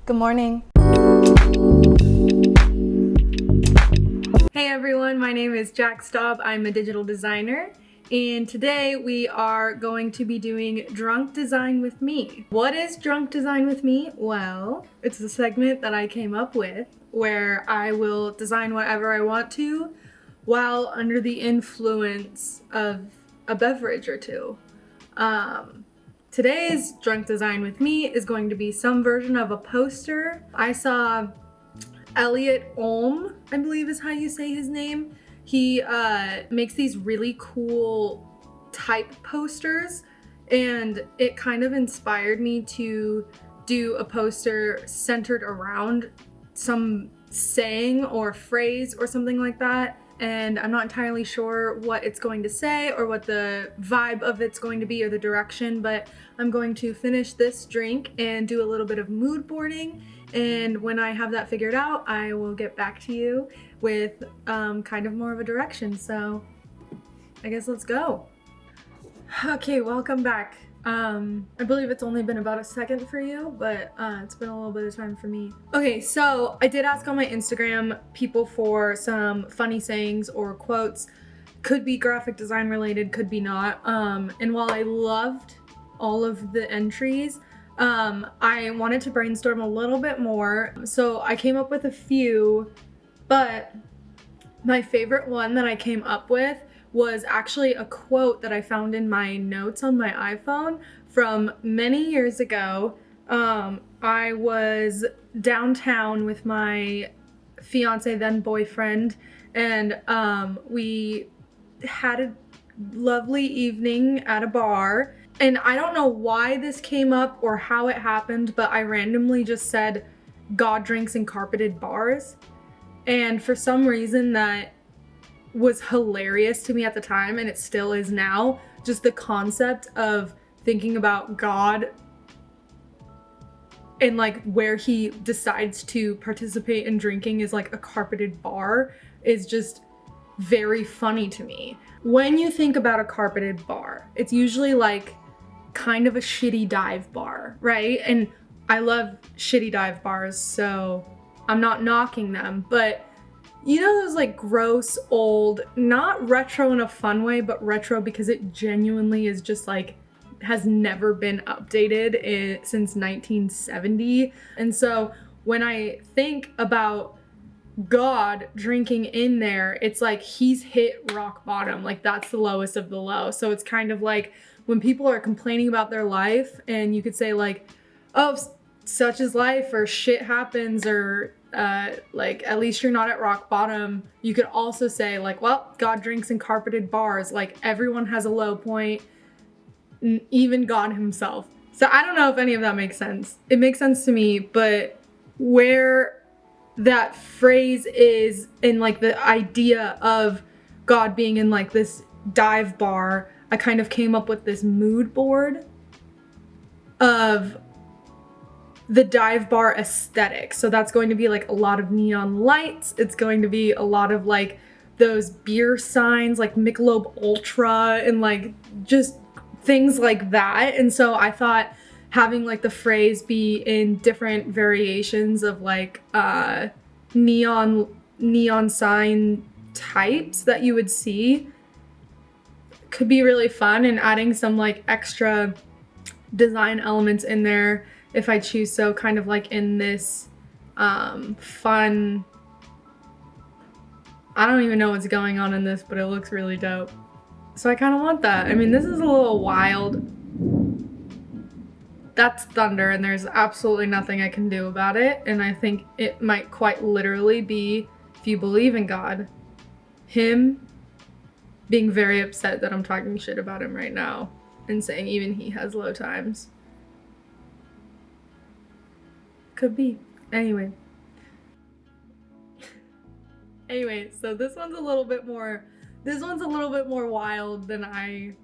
Good morning. Hey everyone, my name is Jack Staub. I'm a digital designer, and today we are going to be doing Drunk Design with Me. What is Drunk Design with Me? Well, it's a segment that I came up with where I will design whatever I want to while under the influence of a beverage or two. Today's Drunk Design with Me is going to be some version of a poster. I saw Elliot Olm, I believe is how you say his name. He makes these really cool type posters, and it kind of inspired me to do a poster centered around some saying or phrase or something like that. And I'm not entirely sure what it's going to say or what the vibe of it's going to be or the direction, but I'm going to finish this drink and do a little bit of mood boarding. And when I have that figured out, I will get back to you with kind of more of a direction. So I guess let's go. Okay, welcome back. I believe it's only been about a second for you, but it's been a little bit of time for me. Okay, so I did ask on my Instagram people for some funny sayings or quotes. Could be graphic design related, could be not. And while I loved all of the entries, I wanted to brainstorm a little bit more. So I came up with a few, but my favorite one that I came up with was actually a quote that I found in my notes on my iPhone from many years ago. I was downtown with my fiance, then boyfriend, and we had a lovely evening at a bar. And I don't know why this came up or how it happened, but I randomly just said, "God drinks in carpeted bars." And for some reason that was hilarious to me at the time, and it still is now. Just the concept of thinking about God and like where he decides to participate in drinking is like a carpeted bar is just very funny to me. When you think about a carpeted bar, it's usually like kind of a shitty dive bar, right? And I love shitty dive bars, so I'm not knocking them, but you know those like gross old, not retro in a fun way, but retro because it genuinely is just like has never been updated since 1970. And so when I think about God drinking in there, it's like he's hit rock bottom. Like that's the lowest of the low. So it's kind of like when people are complaining about their life and you could say like, oh, such is life, or shit happens, or like at least you're not at rock bottom. You could also say like, well, God drinks in carpeted bars. Like everyone has a low point, even God himself. So I don't know if any of that makes sense. It makes sense to me, but where that phrase is in like the idea of God being in like this dive bar, I kind of came up with this mood board of the dive bar aesthetic. So that's going to be like a lot of neon lights. It's going to be a lot of like those beer signs like Michelob Ultra and like just things like that. And so I thought having like the phrase be in different variations of like neon sign types that you would see could be really fun, and adding some like extra design elements in there if I choose so, kind of like in this fun, I don't even know what's going on in this, but it looks really dope. So I kind of want that. I mean, this is a little wild. That's thunder, and there's absolutely nothing I can do about it. And I think it might quite literally be, if you believe in God, him being very upset that I'm talking shit about him right now and saying even he has low times. Could be. Anyway, so this one's a little bit more wild than I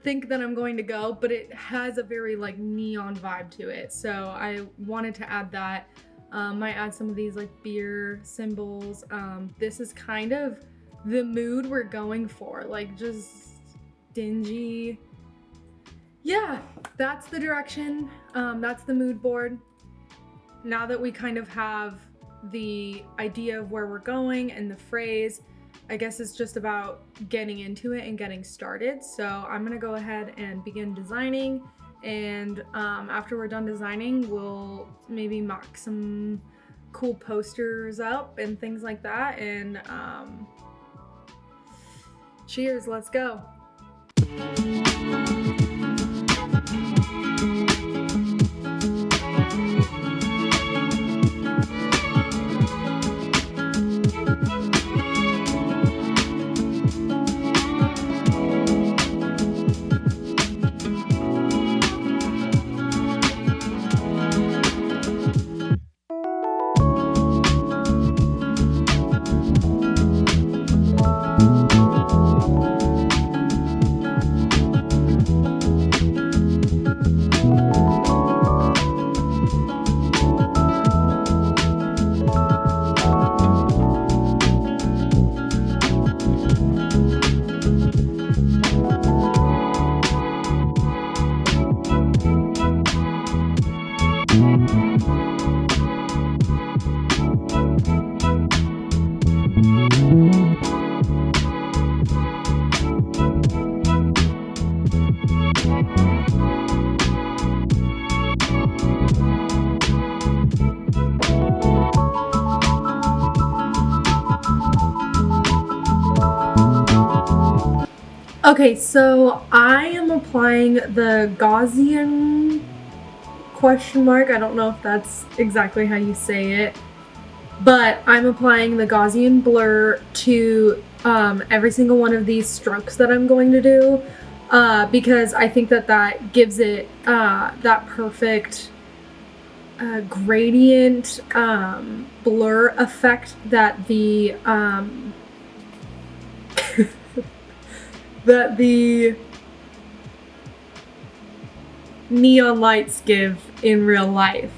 think that I'm going to go, but it has a very like neon vibe to it. So I wanted to add that. Might add some of these like beer symbols. This is kind of the mood we're going for, like just dingy, yeah, that's the direction. That's the mood board. Now that we kind of have the idea of where we're going and the phrase, I guess it's just about getting into it and getting started. So I'm gonna go ahead and begin designing, and after we're done designing, we'll maybe mock some cool posters up and things like that, and cheers, let's go. Okay, so I am applying the Gaussian question mark. I don't know if that's exactly how you say it, but I'm applying the Gaussian blur to every single one of these strokes that I'm going to do, because I think that that gives it that perfect gradient blur effect that the that the neon lights give in real life.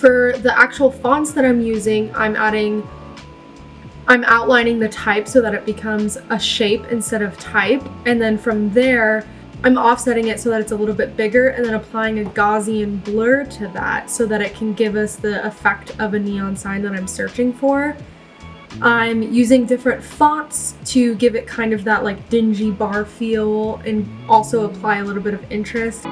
For the actual fonts that I'm using, I'm outlining the type so that it becomes a shape instead of type, and then from there I'm offsetting it so that it's a little bit bigger, and then applying a Gaussian blur to that so that it can give us the effect of a neon sign that I'm searching for. I'm using different fonts to give it kind of that like dingy bar feel and also apply a little bit of interest.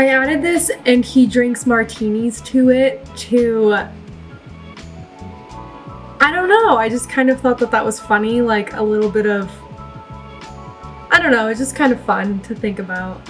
I added this and he drinks martinis to it to, I don't know, I just kind of thought that that was funny, like a little bit of, I don't know, it's just kind of fun to think about.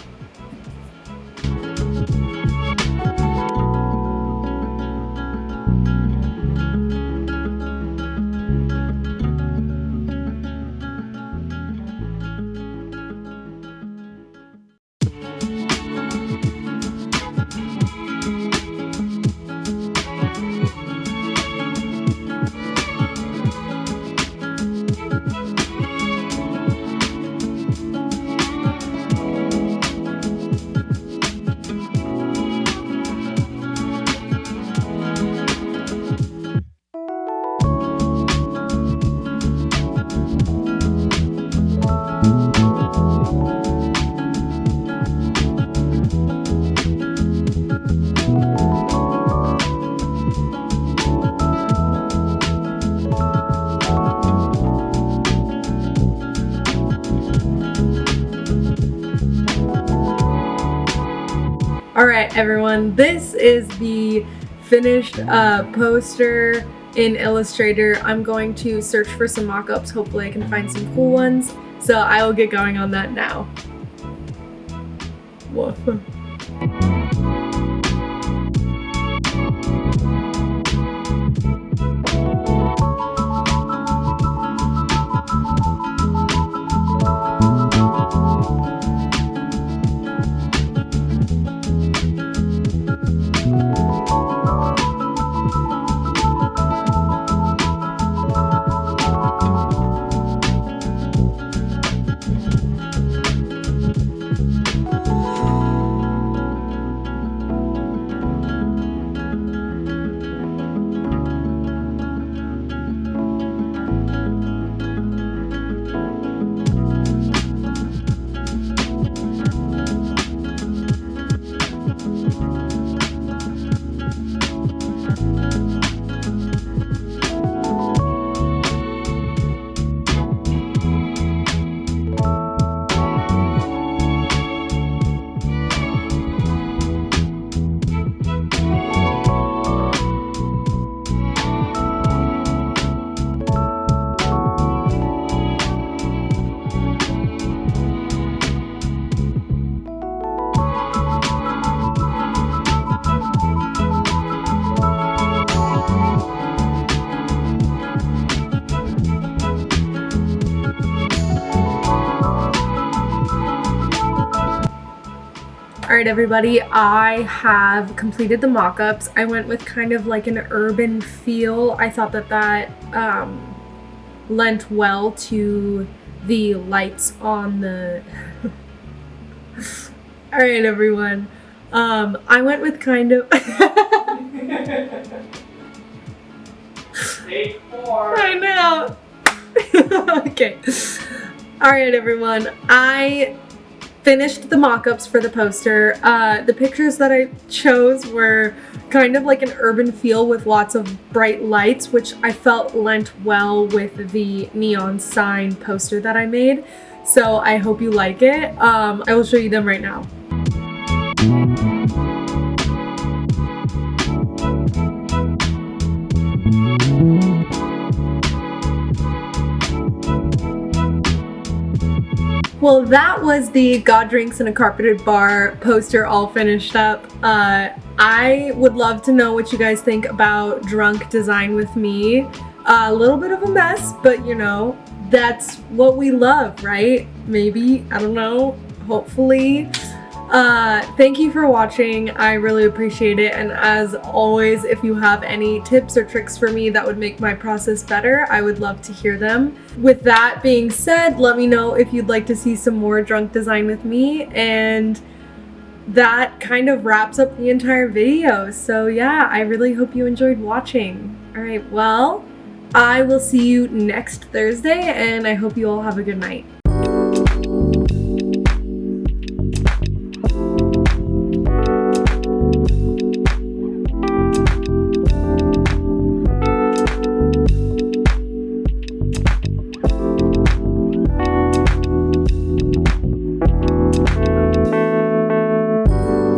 Alright everyone, this is the finished poster in Illustrator. I'm going to search for some mock-ups. Hopefully I can find some cool ones. So I will get going on that now. Woof. Alright everybody, I have completed the mock-ups. I went with kind of like an urban feel. I thought that that lent well to the lights on the... Alright everyone, I went with kind of... Take 4. I know! Okay. Alright everyone, I finished the mock-ups for the poster. The pictures that I chose were kind of like an urban feel with lots of bright lights, which I felt lent well with the neon sign poster that I made. So I hope you like it. I will show you them right now. Well, that was the God Drinks in a Carpeted Bar poster all finished up. I would love to know what you guys think about drunk design with me. A little bit of a mess, but you know, that's what we love, right? Maybe, I don't know, hopefully. Thank you for watching. I really appreciate it. And as always, if you have any tips or tricks for me that would make my process better, I would love to hear them. With that being said, let me know if you'd like to see some more drunk design with me. And that kind of wraps up the entire video. So yeah, I really hope you enjoyed watching. All right, well, I will see you next Thursday, and I hope you all have a good night.